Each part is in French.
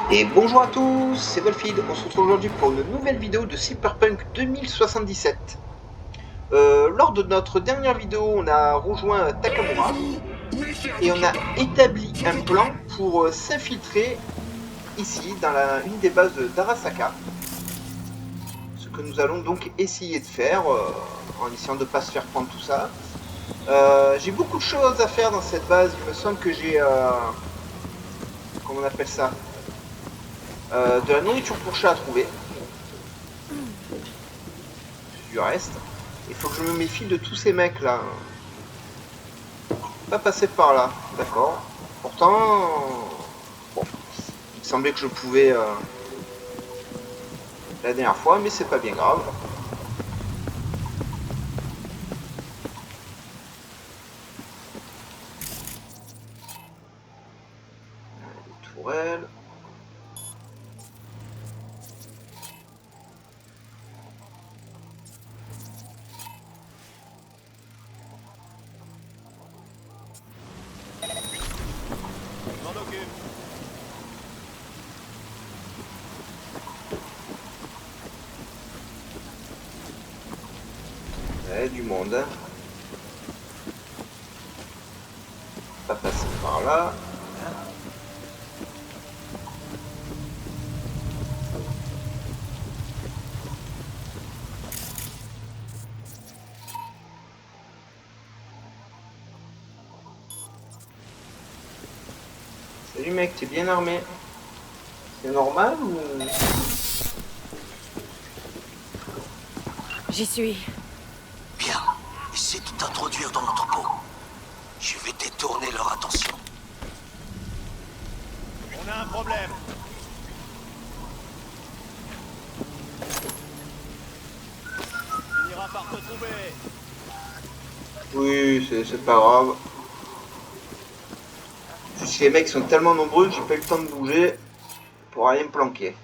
Et bonjour à tous, c'est Wolfid. On se retrouve aujourd'hui pour une nouvelle vidéo de Cyberpunk 2077. Lors de notre dernière vidéo, on a rejoint Takamura et on a établi un plan pour s'infiltrer ici dans une des bases d'Arasaka. Ce que nous allons donc essayer de faire en essayant de ne pas se faire prendre tout ça. J'ai beaucoup de choses à faire dans cette base. Il me semble que j'ai comment on appelle ça, de la nourriture pour chat à trouver. Du reste. Il faut que je me méfie de tous ces mecs là. Pas passer par là, d'accord. Pourtant, bon, il me semblait que je pouvais la dernière fois, mais c'est pas bien grave. Les tourelles. Ouais, du monde. Hein. Pas passer par là. Salut mec, t'es bien armé. C'est normal ou... J'y suis. Bien. Essaie de t'introduire dans l'entrepôt. Je vais détourner leur attention. On a un problème. On ira par te trouver. Oui, c'est pas grave. Juste les mecs sont tellement nombreux que j'ai pas eu le temps de bouger pour aller me planquer.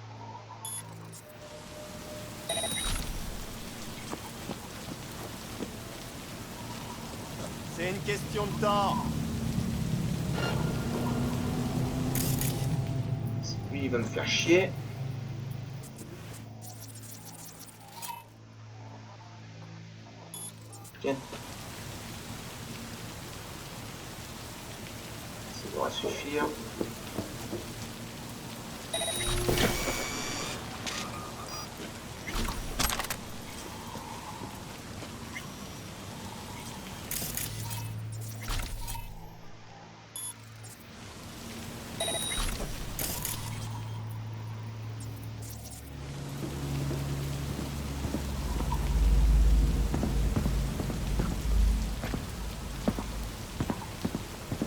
C'est une question de temps. Lui, il va me faire chier. Tiens. Ça devrait suffire.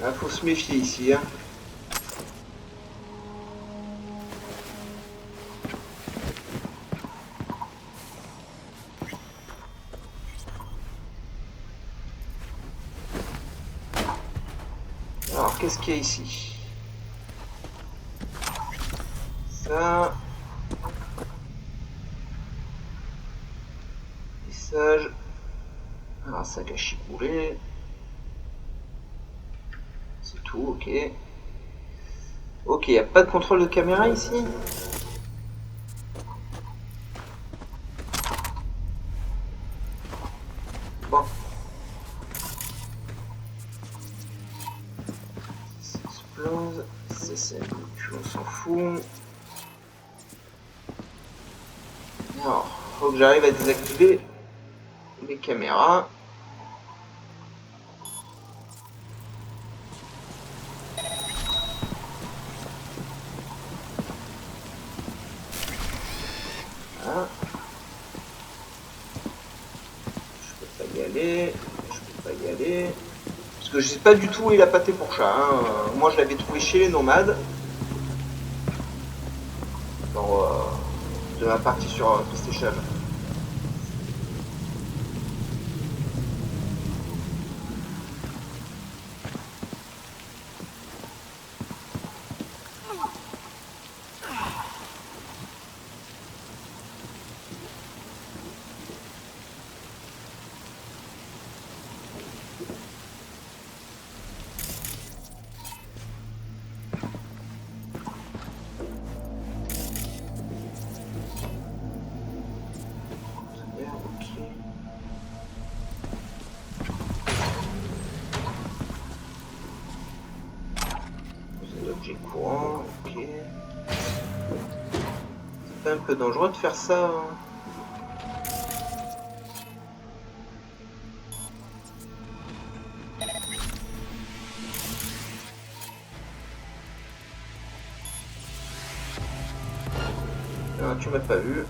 Là, faut se méfier ici. Hein. Alors, qu'est-ce qu'il y a ici? Ça. Message. Un sac à chipoulet. C'est tout, ok. Ok, y a pas de contrôle de caméra ici? Bon. Ça explose. C'est on s'en fout. Alors, faut que j'arrive à désactiver les caméras. Voilà. Je peux pas y aller. Je peux pas y aller. Parce que je sais pas du tout où il a pâté pour chat. Hein. Moi, je l'avais trouvé chez les nomades. Dans, de la partie sur PlayStation. Objet courant, ok. C'est pas un peu dangereux de faire ça, hein? Ah, tu m'as pas vu.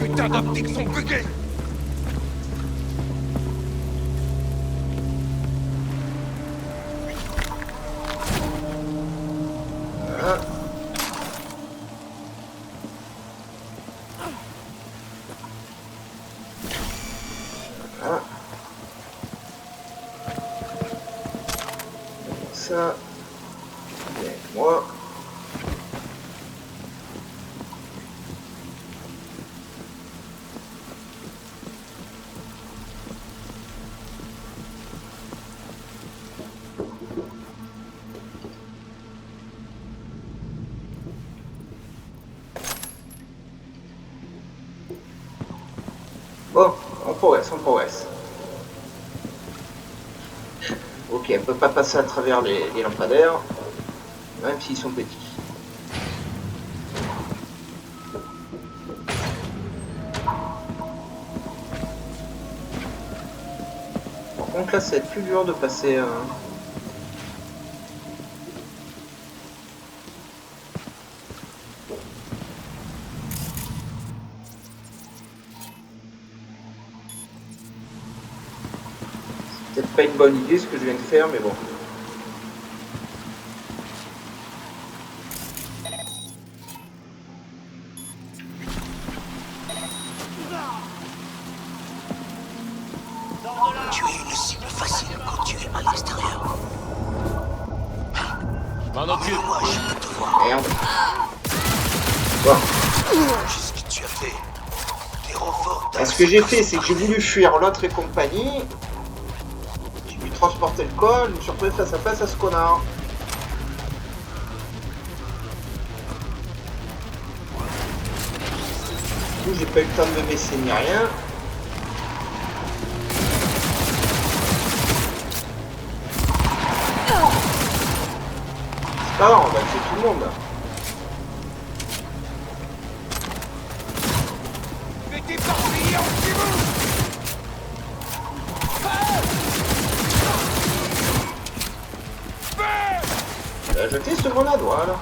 Putain d'optiques sont buggées. Voilà. Voilà. Ça, viens avec moi. Bon, on progresse, on progresse. Ok, elle peut pas passer à travers les lampadaires, même s'ils sont petits. Par contre là, ça va être plus dur de passer. C'est peut-être pas une bonne idée ce que je viens de faire, mais bon. Tu es une cible facile quand tu es à l'extérieur. M'en occupe. Moi, je peux te voir. Merde. Bon. Qu'est-ce que tu as fait? Des renforts. Ce que j'ai fait, c'est que j'ai voulu fuir l'autre et compagnie. J'ai dû transporter le col, je me suis retrouvé face à face à ce connard. Du coup, j'ai pas eu le temps de me baisser ni rien. C'est pas grave, on va tuer tout le monde. Mettez parti en vous. Il a jeté ce grenade, voilà.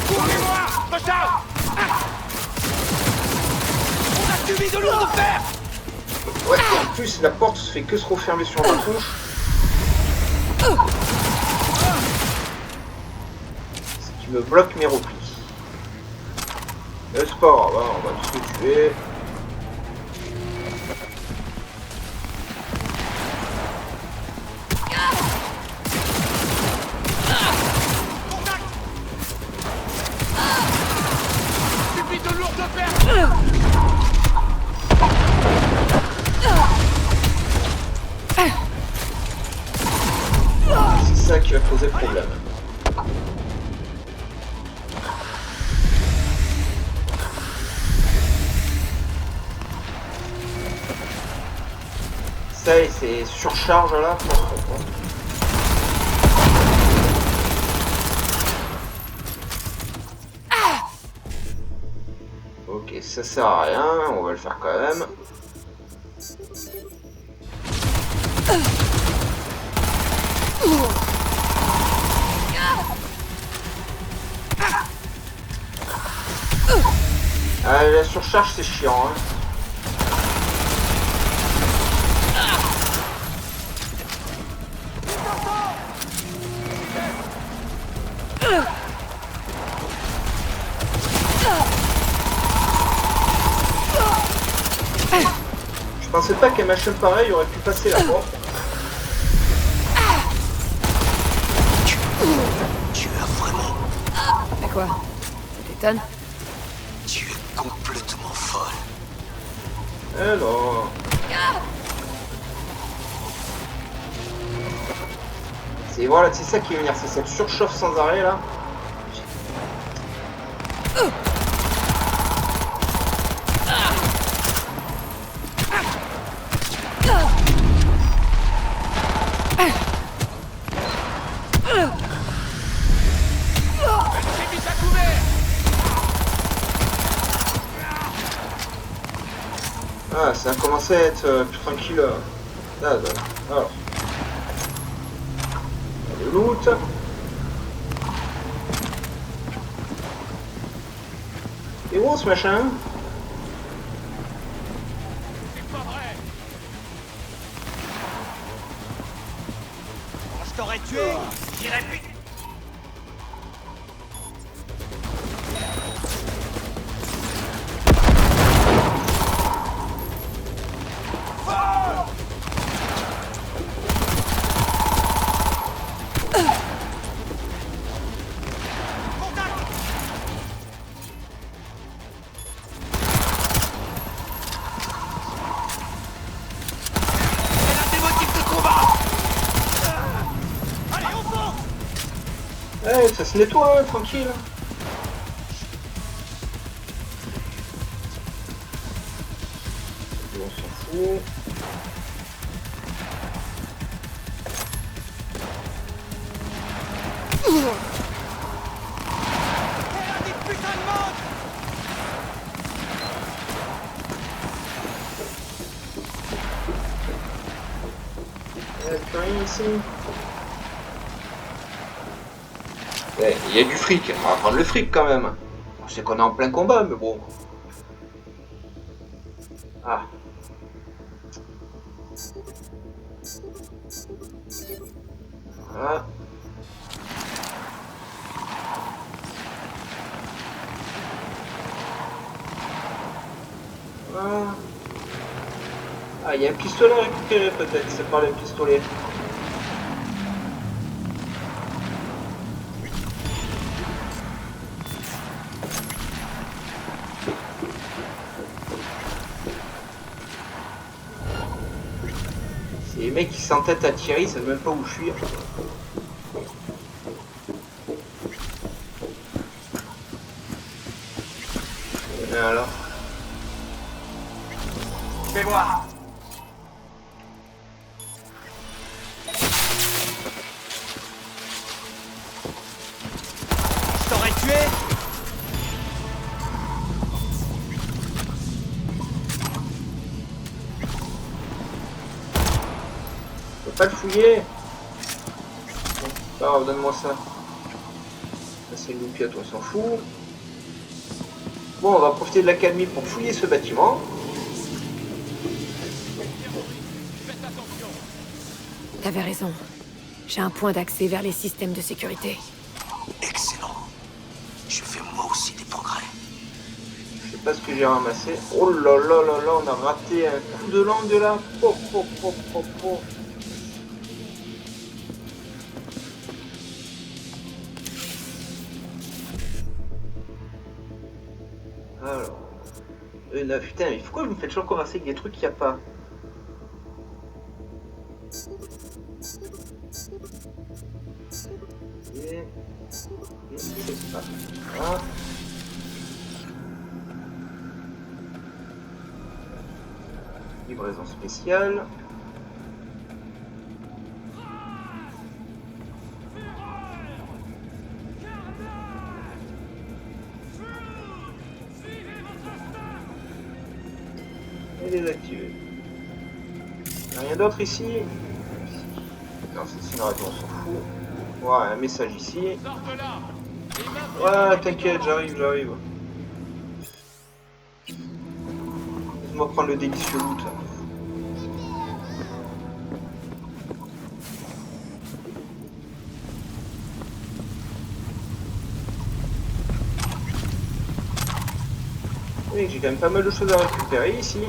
Courez-moi. Recharge. On a subi de lourdes pertes. Ouais, et en plus, la porte se fait que se refermer sur ma tronche. Ce qui me bloque mes replis. Mais c'est pas grave, hein, on va tous les tuer. Subi de lourdes pertes. C'est ça qui va poser problème. Ça et c'est surcharge là. Ok, ça sert à rien, on va le faire quand même. Ah, la surcharge c'est chiant, hein. Je pensais pas qu'un machin pareil aurait pu passer la porte. Tu as vraiment. Mais quoi? Ça t'étonne? Tu es complètement folle. Alors. C'est voilà, c'est ça qui va venir, c'est cette surchauffe sans arrêt là. Ah, ça a commencé à être plus tranquille. Là, là. Alors. Le loot. Et où ce machin? C'est pas vrai. Quand je t'aurais tué, j'irais plus. Ouais, ça se nettoie, hein, tranquille. On s'en fout. Plus rien ici. Ouais, il y a du fric, on va prendre le fric quand même. On sait qu'on est en plein combat, mais bon. Ah. Voilà. Voilà. Ah, il y a un pistolet à récupérer peut-être, c'est par le pistolet. C'est les mecs qui s'entêtent à tirer, ils savent même pas où fuir. Et alors. Fais voir. Je t'aurais tué. Je peux pas le fouiller. Bon, alors, donne-moi ça. Ça c'est une loupiote, on s'en fout. Bon, on va profiter de l'accalmie pour fouiller ce bâtiment. T'avais raison. J'ai un point d'accès vers les systèmes de sécurité. Excellent. Je fais moi aussi des progrès. Je sais pas ce que j'ai ramassé. Oh là là là là, on a raté un coup de langue là. Oh, oh, oh, oh, oh. Alors. Là, putain, mais pourquoi vous me faites toujours commencer avec des trucs qu'il n'y a pas? Et c'est pas. Voilà. Livraison spéciale. Et désactiver. Il n'y a rien d'autre ici. Non, c'est une radio, on s'en fout. Voilà, un message ici. Sors de là. Les mains Ouais, t'inquiète, j'arrive. Laisse-moi prendre le délicieux loot. Oui, j'ai quand même pas mal de choses à récupérer ici.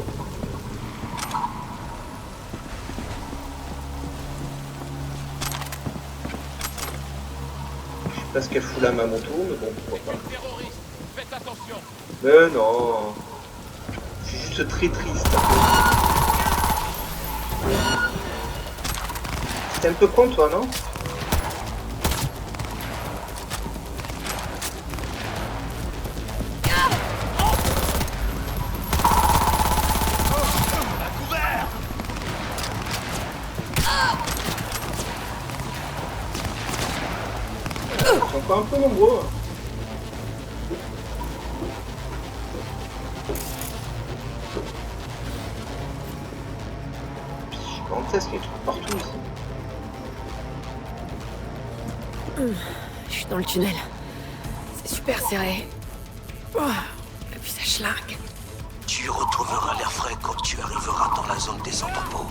Je sais pas ce qu'elle fout là, ma moto, mais bon, pourquoi pas. terroristes. Faites attention. Mais non, je suis juste très triste. C'était un peu con, toi, non? Ils sont encore un peu nombreux. gigantesque, il y a des trucs partout ici. Je suis dans le tunnel. C'est super serré. Oh, et puis ça schlingue. Tu retrouveras l'air frais quand tu arriveras dans la zone des entrepôts.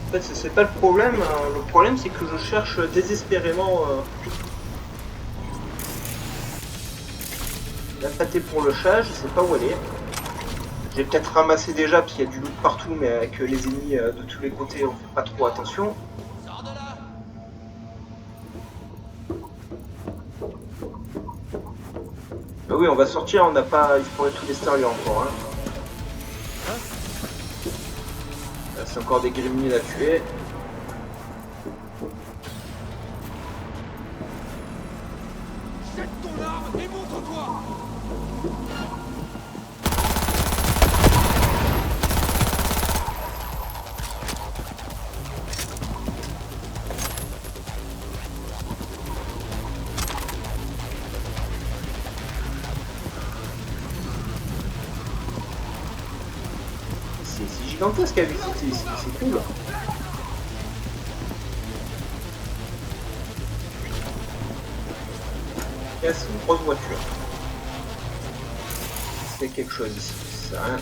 En fait, c'est pas le problème. Le problème, c'est que je cherche désespérément la pâtée pour le chat. Je sais pas où elle est. J'ai peut-être ramassé déjà parce qu'il y a du loot partout, mais avec les ennemis de tous les côtés, on fait pas trop attention. Sors de là. Bah oui, on va sortir. On n'a pas exploré tout l'extérieur encore. Hein. C'est encore des gremlins à tuer. Jette ton arme et montre-toi. C'est gigantesque à visiter ici, c'est cool. Là, c'est une grosse voiture. C'est quelque chose ici, c'est rien.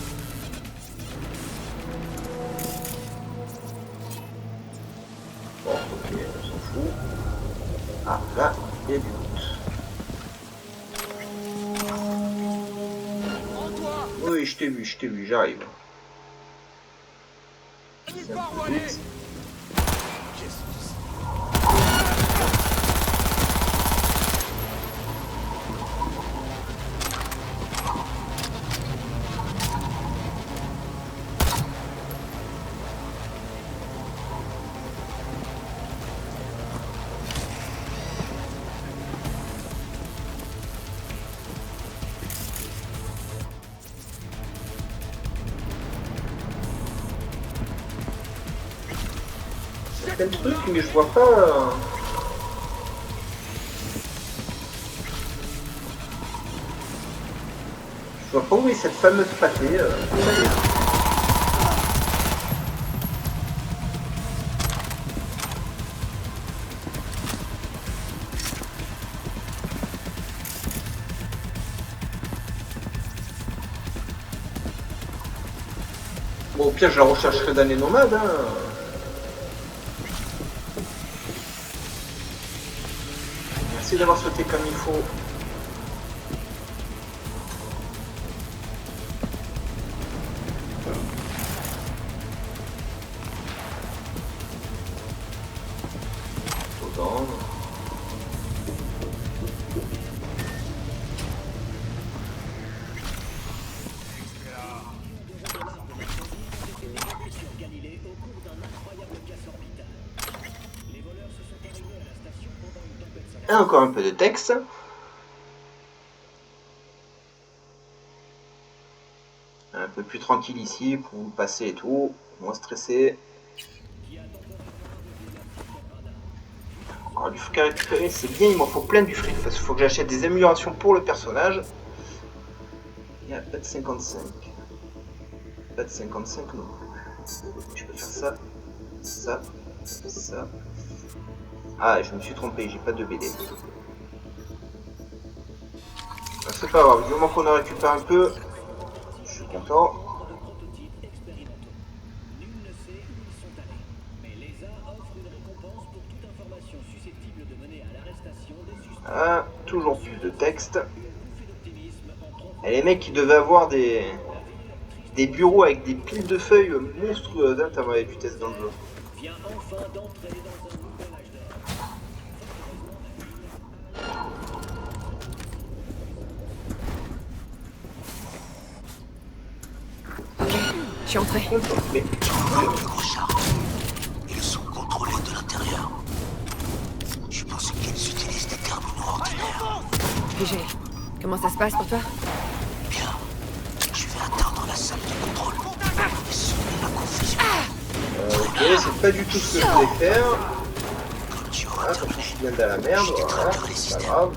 Bon, ok, on s'en fout. Ah, là, il y a du loot. Rends-toi. Oui, je t'ai vu, j'arrive. Nulle part où aller. Plein de trucs, mais je vois pas. Je vois pas où est cette fameuse pâtée. Ça y est. Bon, au pire, je la rechercherai dans les nomades. Hein. Merci d'avoir sauté comme il faut. Dedans. Et encore un peu de texte. Un peu plus tranquille ici pour vous passer et tout, moins stressé. Alors du fric à récupérer, c'est bien, il m'en faut plein du fric parce qu'il faut que j'achète des améliorations pour le personnage. Il n'y a pas de 55. Pas de 55 non. Je peux faire ça, ça, ça. Ah, je me suis trompé, j'ai pas de BD. C'est pas grave, du moment qu'on a récupéré un peu, je suis content. Ah, toujours plus de texte. Et les mecs qui devaient avoir des bureaux avec des piles de feuilles monstrueuses, hein, t'as vu du test dans le jeu. Je suis entrée. Mais Le plus gros char. Ils sont contrôlés de l'intérieur. Je pense qu'ils utilisent des terminaux ordinaires. PG, comment ça se passe pour toi? Bien. Je vais atteindre la salle de contrôle. Et semer la confusion. ok. c'est pas du tout ce que je voulais faire. Quand tu auras Voilà, comme terminé, je suis bien dans la merde, je voilà, détraquerai les c'est pas systèmes. grave.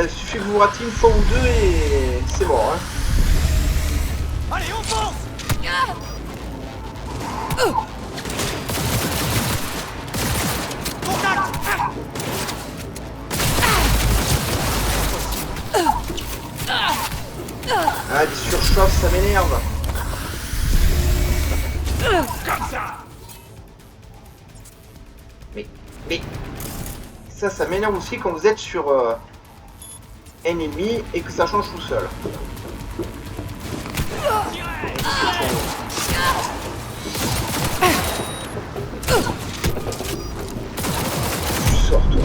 Il suffit que vous ratiez une fois ou deux et c'est mort. Hein. Allez, on fonce! Ah, les surchauffes, ça m'énerve. Mais ça m'énerve aussi quand vous êtes sur un ennemi et que ça change tout seul. Tu sors, toi.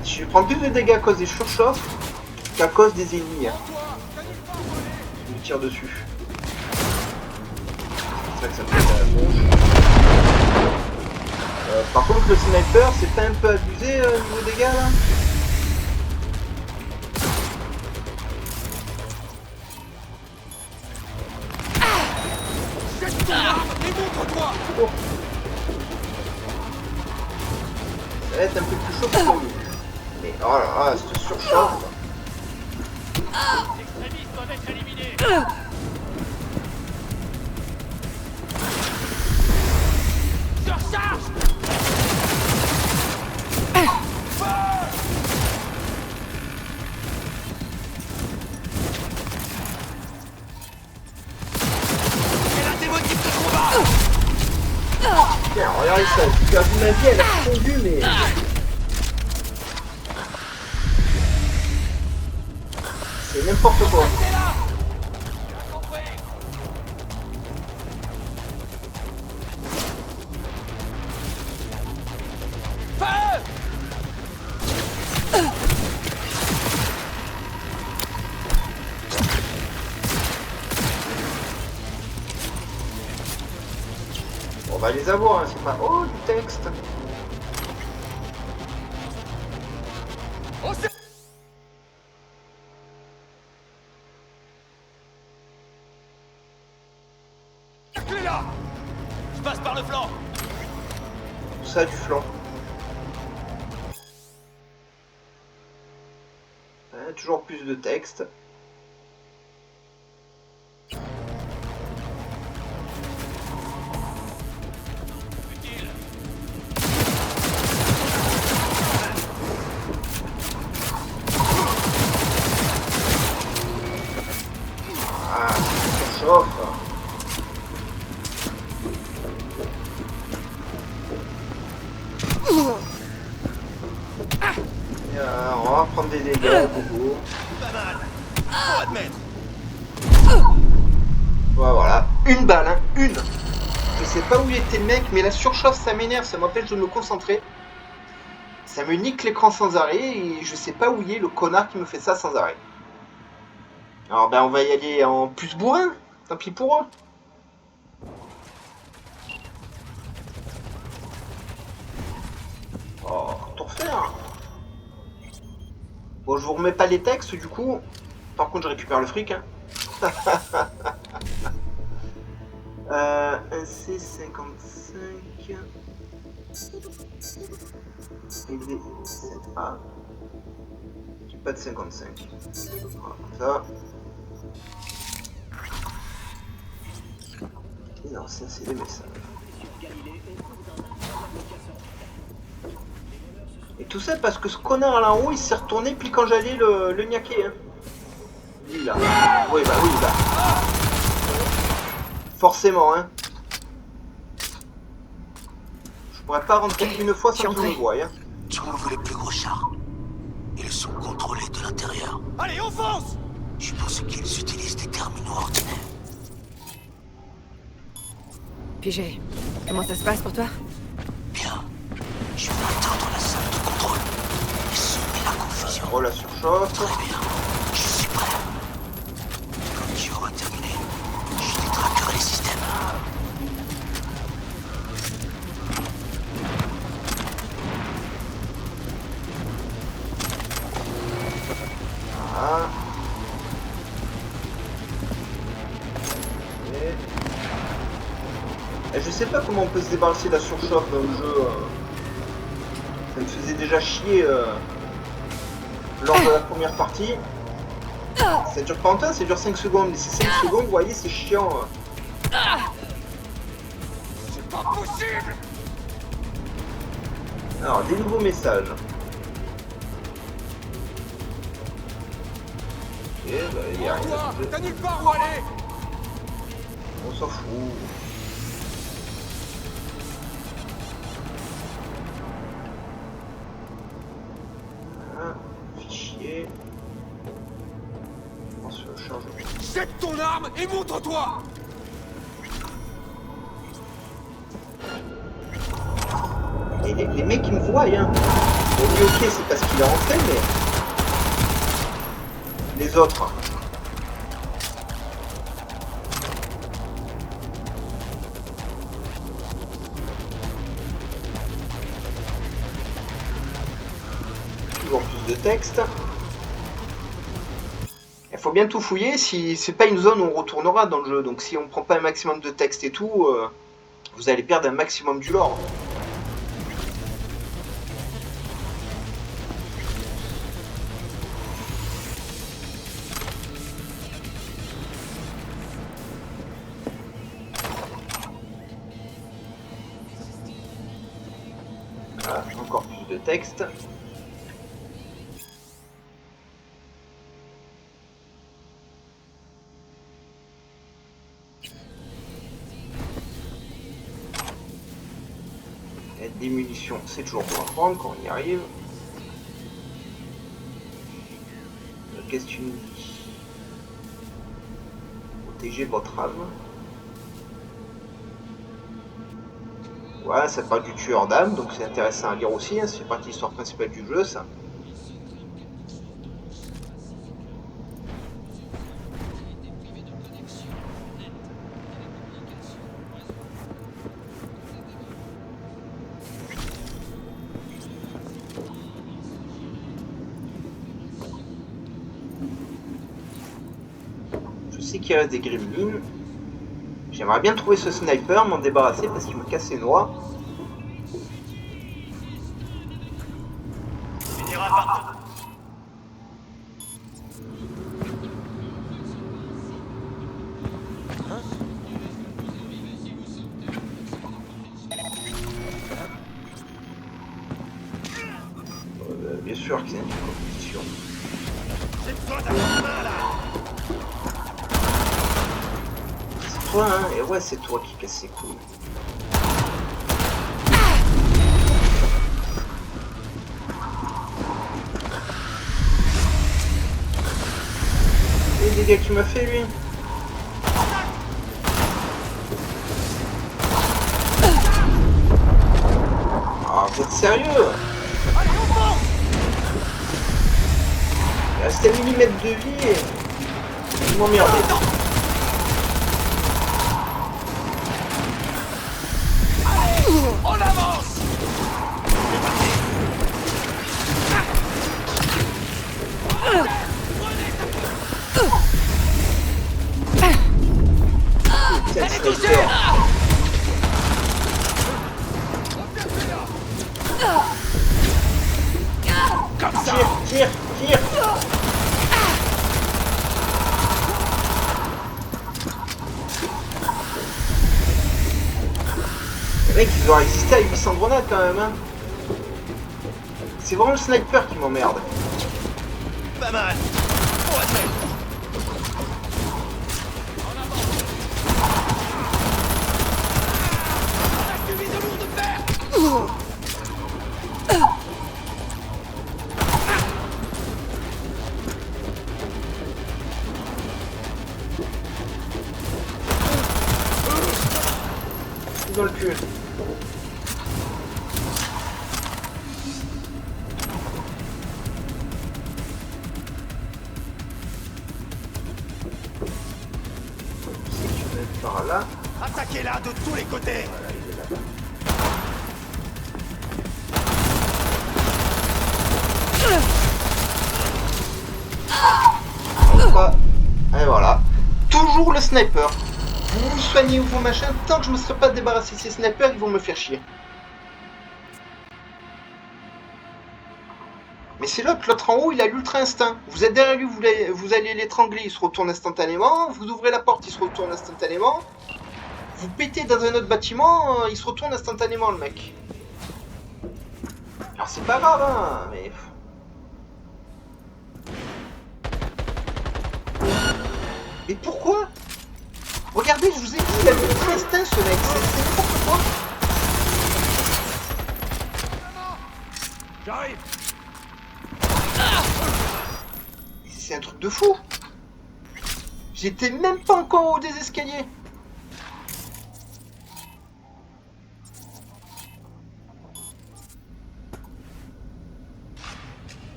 Je prends plus de dégâts à cause des surchauffes qu'à cause des ennemis. Hein. Je me tire dessus. C'est ça que ça me fait à la bouche. Par contre, le sniper, c'est pas un peu abusé niveau dégâts là? Jette ton arme et montre-toi! Oh. Ça va être un peu plus chaud pour lui. Mais oh là là, cette surchauffe. Les extrémistes doivent être éliminés! Surcharge! C'est la démotique de combat! Tiens, regardez ça, j'ai perdu ma vie, elle a fondu, mais... C'est n'importe quoi. C'est là! Compris! Feu! On va les avoir, hein, c'est pas... Oh, du texte. On s'est... Clé là! Je passe par le flanc! Tout ça du flanc. Hein, toujours plus de texte. Utile! Ah, ça chauffe. On va prendre des dégâts, bobo. Pas mal! Faut admettre! Voilà, une balle, hein, une. Je sais pas où il était le mec, mais la surchauffe ça m'énerve, ça m'empêche de me concentrer. Ça me nique l'écran sans arrêt et je sais pas où il est le connard qui me fait ça sans arrêt. Alors ben on va y aller en plus bourrin, tant pis pour eux. Oh, tout refaire. Bon, je vous remets pas les textes du coup. Par contre, je récupère le fric. Hein. Un C55 et des 7A. J'ai pas de 55. Voilà, comme ça. Et non, ça c'est des messages. Et tout ça parce que ce connard là en haut il s'est retourné puis quand j'allais le niaquer. Hein. Lui là. Oui bah oui bah. Forcément hein. Je pourrais pas rentrer une fois sans qu'il me voie. Hein. Trouve les plus gros chars. Ils sont contrôlés de l'intérieur. Allez, on fonce! Je pense qu'ils utilisent des terminaux ordinaires. Pigé. Comment ça se passe pour toi? Bien. Je vais attendre la salle de contrôle et semer la confusion. Oh la surchauffe. Très bien. Je suis prêt. Quand tu auras terminé, je détraquerai les systèmes. Et je sais pas comment on peut se débarrasser de la surchauffe dans le jeu. Ça me faisait déjà chier lors de la première partie. Ça dure pas longtemps, ça dure 5 secondes. Mais ces 5 secondes, vous voyez, c'est chiant. C'est pas possible. Alors, des nouveaux messages. Ok, bah, il y a rien Toi, à t'as faire. nulle part où aller. On s'en fout. Voilà, fichier. On se charge. Jette ton arme et montre-toi. Et les mecs ils me voient, hein. Bon, lui, ok, c'est parce qu'il est rentré, mais. Les autres. Toujours plus de texte. Il faut bien tout fouiller, si c'est pas une zone où on retournera dans le jeu, donc si on prend pas un maximum de texte et tout, vous allez perdre un maximum du lore. Voilà, encore plus de texte. Et des munitions, c'est toujours pour en prendre quand on y arrive. Qu'est-ce que tu nous dis? Protéger votre âme. Voilà, ça parle du tueur d'âme, donc c'est intéressant à lire aussi, hein, c'est partie de l'histoire principale du jeu, ça. Je sais qu'il reste des gremlins. J'aimerais bien trouver ce sniper, m'en débarrasser parce qu'il me casse les noix. Finira par... Bien sûr que c'est une compétition. J'ai besoin d'avoir main là. C'est toi, hein? Et ouais, c'est toi qui casse ses couilles. Et les dégâts qu'il m'a fait, lui. Ah, vous êtes sérieux? Il reste 1 millimètre de vie et... Vous m'emmerdez. On avance. Putain, sniper. Tire, tire, tire. Les mecs, ils ont résisté à 800 grenades quand même, hein. C'est vraiment le sniper qui m'emmerde. Pas mal. On va faire. Du lourd de fer. Dans le cul. Si tu veux être par là. Attaquez-la de tous les côtés. Voilà, il est là. Hop. Et voilà. Toujours le sniper. Vous vous soignez ou vos machins, tant que je me serai pas débarrassé de ces snipers, ils vont me faire chier. Mais c'est là que l'autre en haut, il a l'ultra instinct. Vous êtes derrière lui, vous allez l'étrangler, il se retourne instantanément. Vous ouvrez la porte, il se retourne instantanément. Vous pétez dans un autre bâtiment, il se retourne instantanément, le mec. Alors c'est pas grave, hein, mais... Mais pourquoi? Regardez, je vous ai dit, il a l'ultra instinct, ce mec. C'est n'importe quoi. J'arrive. C'est un truc de fou. J'étais même pas encore au haut des escaliers.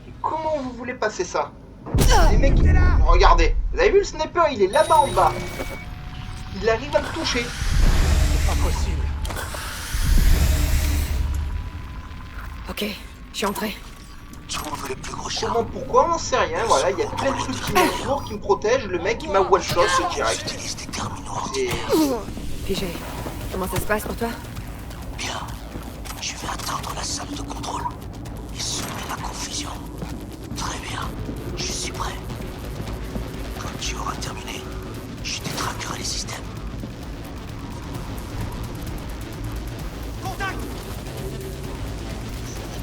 Et comment vous voulez passer ça? Les mecs, regardez. Vous avez vu le sniper, il est là-bas en bas. Il arrive à me toucher. C'est pas possible. Ok, je suis entré. Trouve le plus gros char. Comment, pourquoi, on n'en sait rien. Voilà, il y a plein de trucs qui m'entourent, qui me protègent. Le mec, il m'a one-shot direct. J'utilise des terminaux Et... Figé, comment ça se passe pour toi? bien. Je vais atteindre la salle de contrôle et semer la confusion. Très bien. Je suis prêt. Quand tu auras terminé, je détraquerai les systèmes. Contact.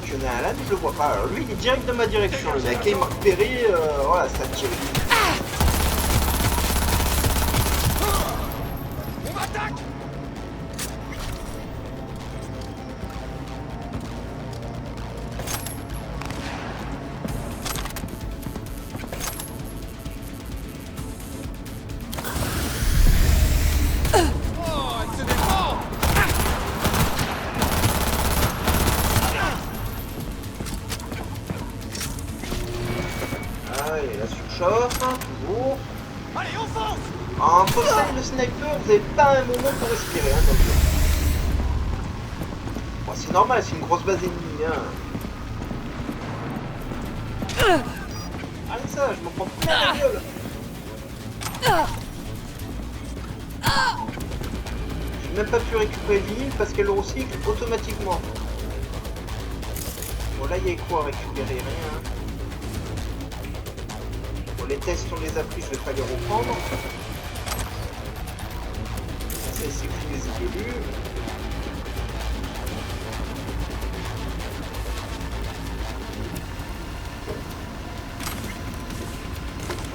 Il y en a un là, mais je le vois pas. Alors lui, il est direct dans ma direction, le mec. Et il m'a repéré, voilà, ça tire. On m'attaque. Oh, elle se défend. Ah, et la surchauffe, hein, toujours. Allez, on fonce. Entre ça et le sniper, vous n'avez pas un moment pour respirer, hein, dans le jeu. Bon, c'est normal, c'est une grosse base ennemie, hein. Allez ça, je me prends plein la gueule. J'ai même pas pu récupérer le vinyle parce qu'elle le recycle automatiquement. Bon là il y a quoi à récupérer? Rien. Bon les tests on les a pris, je vais pas les reprendre. Ça c'est pris les élus.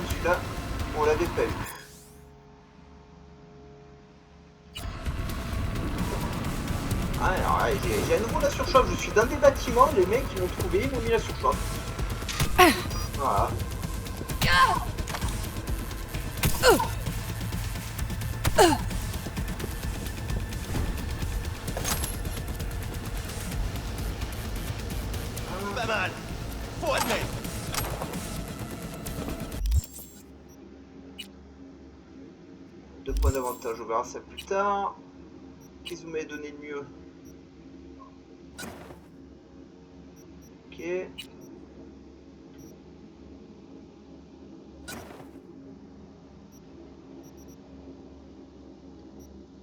Celui-là, on l'avait pas eu. Ah, alors, j'ai à nouveau la surchauffe. Je suis dans des bâtiments, les mecs ils m'ont trouvé, ils m'ont mis la surchauffe. Voilà. Pas mal. Faut admettre. Deux points d'avantage, on verra ça plus tard. Qu'est-ce que vous m'avez donné de mieux? Ok.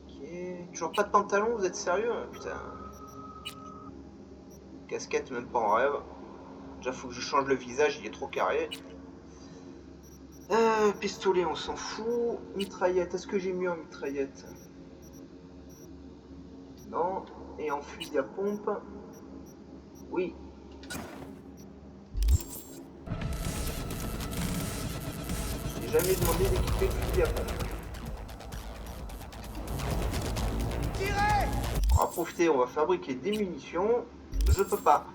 Ok. Toujours pas de pantalon, vous êtes sérieux? Putain. Casquette, même pas en rêve. Déjà, faut que je change le visage, il est trop carré. Pistolet, on s'en fout. Mitraillette, est-ce que j'ai mieux en mitraillette? Non. Et en fusil à pompe? Oui. J'ai jamais demandé d'équiper le fusil à pompe. On va profiter, on va fabriquer des munitions. Je peux pas.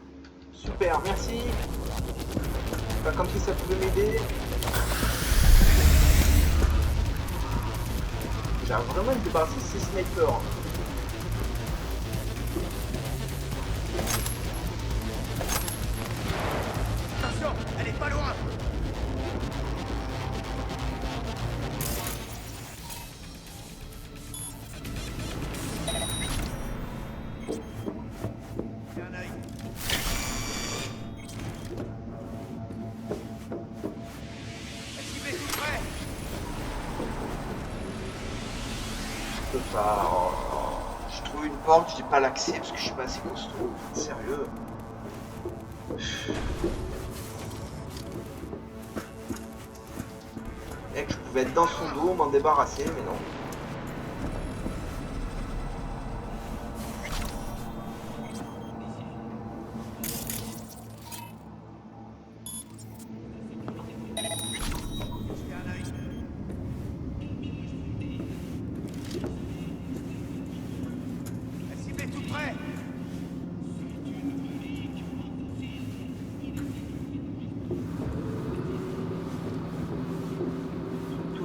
Super, merci. C'est pas comme si ça pouvait m'aider. J'arrive vraiment à me débarrasser de ces snipers. Attention, elle est pas loin. J'ai un œil. SIV tout prêt. peux pas. Oh, j'ai trouvé une porte, j'ai pas l'accès parce que je suis pas assez costaud. Sérieux. Mec, je pouvais être dans son dos, m'en débarrasser, mais non.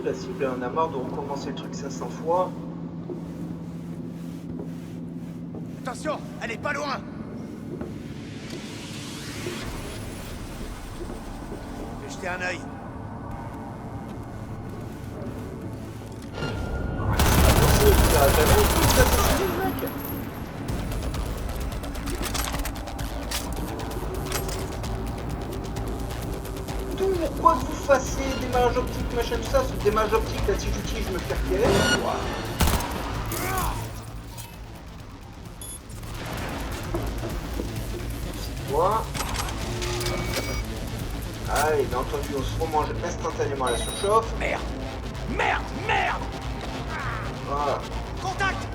La cible, on a marre de recommencer le truc 500 fois. Attention, elle est pas loin. Je vais jeter un œil. Pourquoi vous fassiez démarrage optique, machin, tout ça? Ce démarrage optique, là, si j'utilise, je me fais repérer. Voilà. Allez, bien entendu, on se remange instantanément à la surchauffe. Merde! Merde! Merde! Voilà. Contact!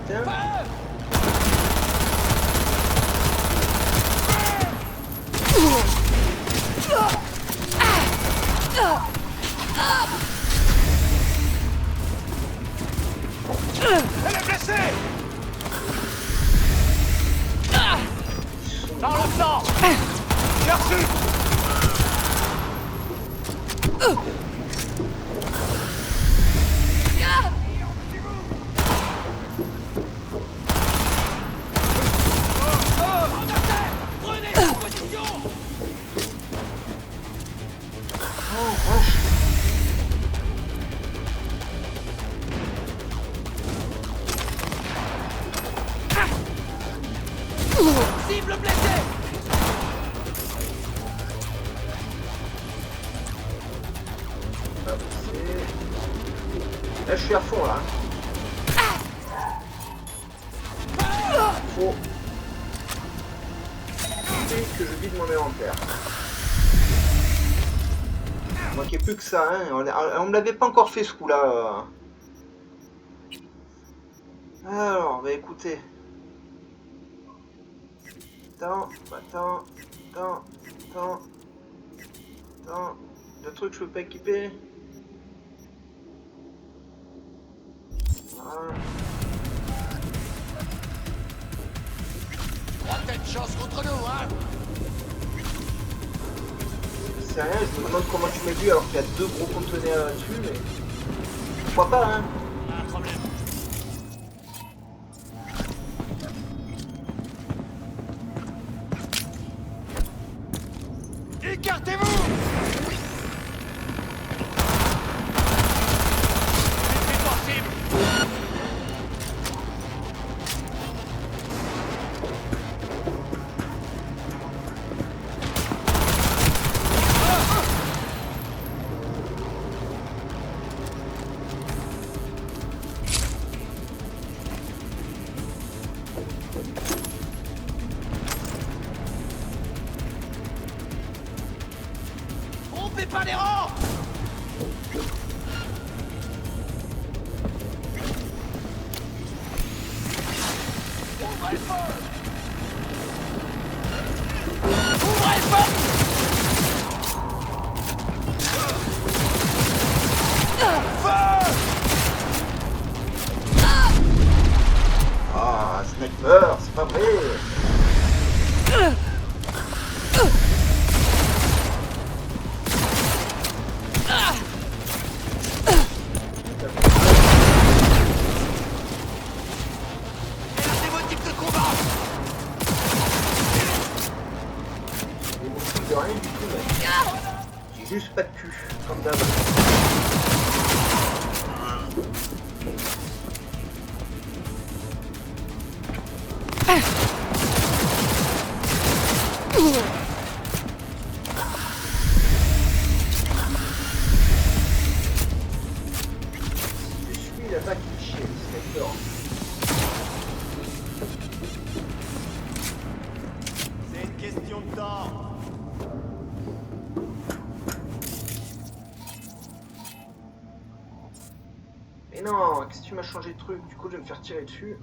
Tiens. Elle est blessée! Dans le flanc! J'ai reçu! Prenez la position! Oh, vache. Cible blessée! Là, je suis à fond, là. Faut que je vide mon inventaire. Il manquait plus que ça, hein. On me l'avait pas encore fait, ce coup-là. Alors, bah écoutez. Attends. Le truc, je peux pas équiper. Voilà. On a peut-être chance contre nous, hein? C'est rien, je me demande comment tu m'as vu alors qu'il y a deux gros conteneurs là-dessus, mais... Pourquoi pas, hein? Pas un problème. Écartez-vous! C'est possible! Rompez pas les rangs! Ouvrez le feu! Ouvrez le feu! Ah, sniper, c'est pas vrai! C'est votre type de combat! J'ai beaucoup de rien du tout, mais... J'ai juste pas de cul, comme d'hab. Mais non, qu'est-ce que tu m'as changé de truc? Du coup, je vais me faire tirer dessus.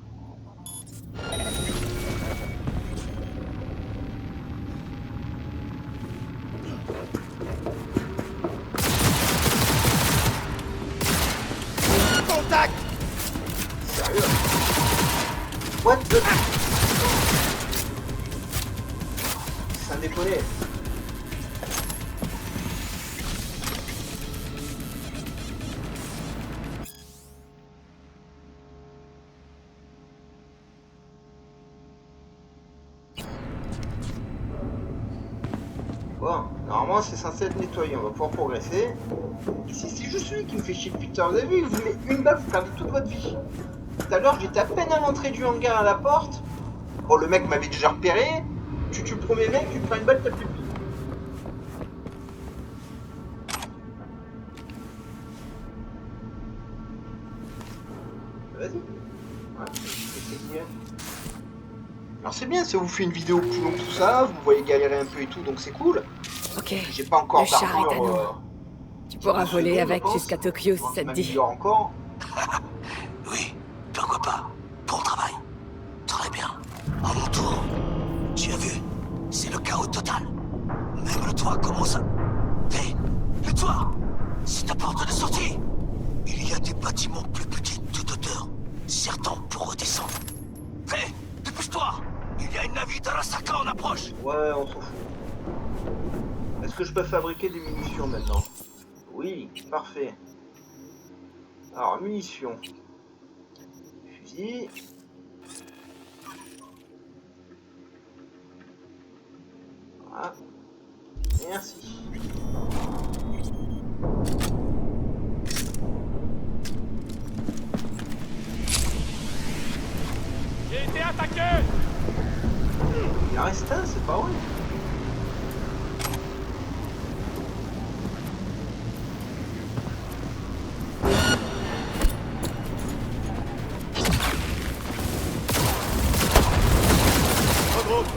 Contact! Sérieux? What the... Ça déconne. Bon, normalement c'est censé être nettoyé, on va pouvoir progresser. Ici c'est juste lui qui me fait chier depuis tout à l'heure. Vous avez vu, vous mettez une balle, vous perdez toute votre vie. Tout à l'heure j'étais à peine à l'entrée du hangar à la porte. Bon, le mec m'avait déjà repéré. Tu tues le premier mec, tu prends une balle, t'as plus de vie. Vas-y. Ouais, alors c'est bien, ça vous fait une vidéo plus longue tout ça, vous voyez galérer un peu et tout, donc c'est cool. Ok, J'ai pas encore le char est à nous. d'armure. Tu pourras voler je avec pense. jusqu'à Tokyo si Faut ça que te je dit. m'améliore encore. Oui, pourquoi pas. Bon travail. Très bien. À mon tour. Tu as vu, c'est le chaos total. Même le toit commence à... Hé, le toit! C'est ta porte de sortie! Il y a des bâtiments plus petits de toute hauteur. Certains pour redescendre. Hé, dépêche-toi! Il y a une navire d'Arasaka en approche! Ouais, on s'en fout. Est-ce que je peux fabriquer des munitions maintenant? Oui, parfait. Alors, munitions. Fusil. Voilà. Merci. J'ai été attaqué! Il en reste un, c'est pas vrai. Regroupe!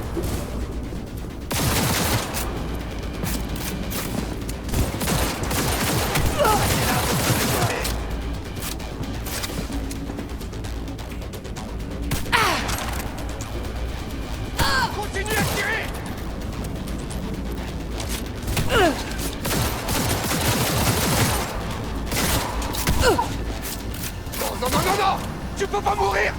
Continue à tirer! Non, non, non, non, non! Tu peux pas mourir!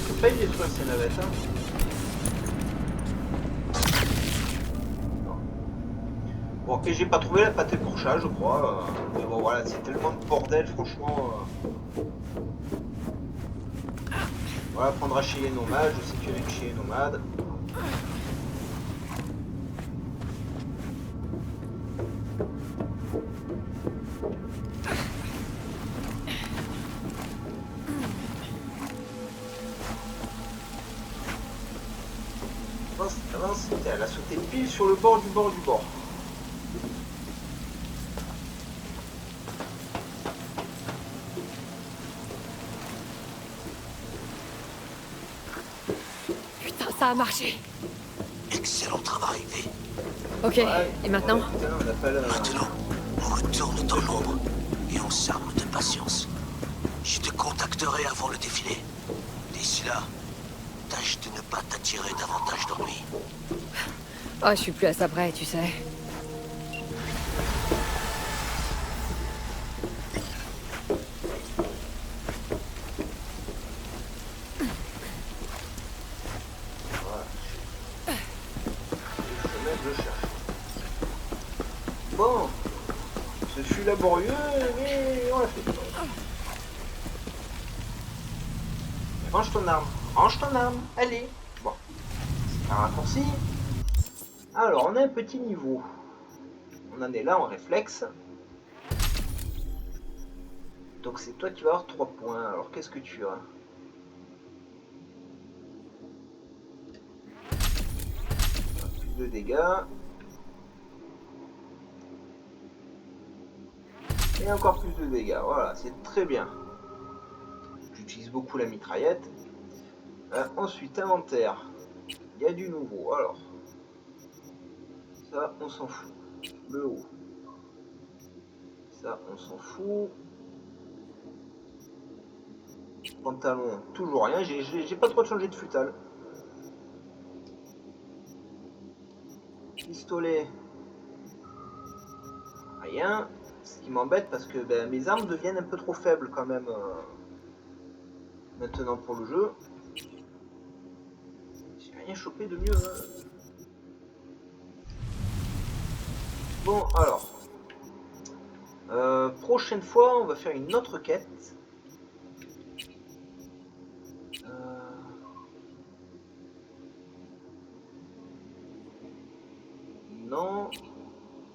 Faut pas y détruire ces navettes, hein. Non. Bon, et j'ai pas trouvé la pâté pour chat, je crois. Mais bon, voilà, c'est tellement de bordel, franchement. Voilà, prendra chez les nomades. Je sais qu'il y en a chez les nomades. Avance, avance. Elle a sauté pile sur le bord du bord du bord. Putain, ça a marché. Excellent travail, V. Ok, Ouais, et maintenant? putain, on appelle, Maintenant, on retourne dans l'ombre et on s'arme de patience. Je te contacterai avant le défilé. D'ici là, tâche de ne pas t'attirer davantage d'ennuis. Oh, je suis plus à ça près, tu sais. je cherche. Bon, ce fut laborieux, mais on l'a fait. Range ton arme. Range ton arme. Allez. Bon. C'est un raccourci. Alors, on a un petit niveau. On en est là en réflexe. Donc c'est toi qui vas avoir 3 points. Alors qu'est-ce que tu as? Plus de dégâts. Et encore plus de dégâts. Voilà, c'est très bien. J'utilise beaucoup la mitraillette. Ensuite, inventaire. Il y a du nouveau. Alors, ça, on s'en fout. Le haut. Ça, on s'en fout. Pantalon, toujours rien. J'ai pas trop changé de futal. Pistolet. Rien. Ce qui m'embête parce que ben, mes armes deviennent un peu trop faibles quand même maintenant pour le jeu. J'ai rien chopé de mieux. Hein. Bon alors. Prochaine fois on va faire une autre quête. Non.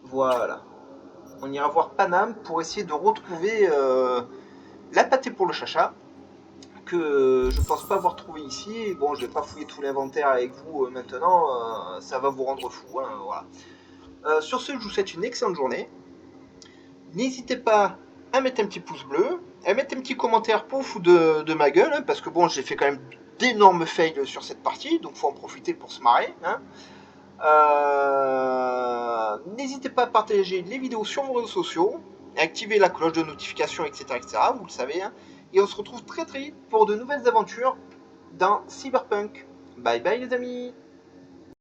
Voilà. On ira voir Paname pour essayer de retrouver la pâtée pour le chacha que je pense pas avoir trouvé ici. Bon, je vais pas fouiller tout l'inventaire avec vous maintenant, ça va vous rendre fou. Hein, voilà. Sur ce, je vous souhaite une excellente journée. N'hésitez pas à mettre un petit pouce bleu, à mettre un petit commentaire pour vous de ma gueule, hein, parce que bon, j'ai fait quand même d'énormes fails sur cette partie, donc faut en profiter pour se marrer. Hein. N'hésitez pas à partager les vidéos sur vos réseaux sociaux, activer la cloche de notification, etc., etc. Vous le savez. Hein. Et on se retrouve très très vite pour de nouvelles aventures dans Cyberpunk. Bye bye les amis.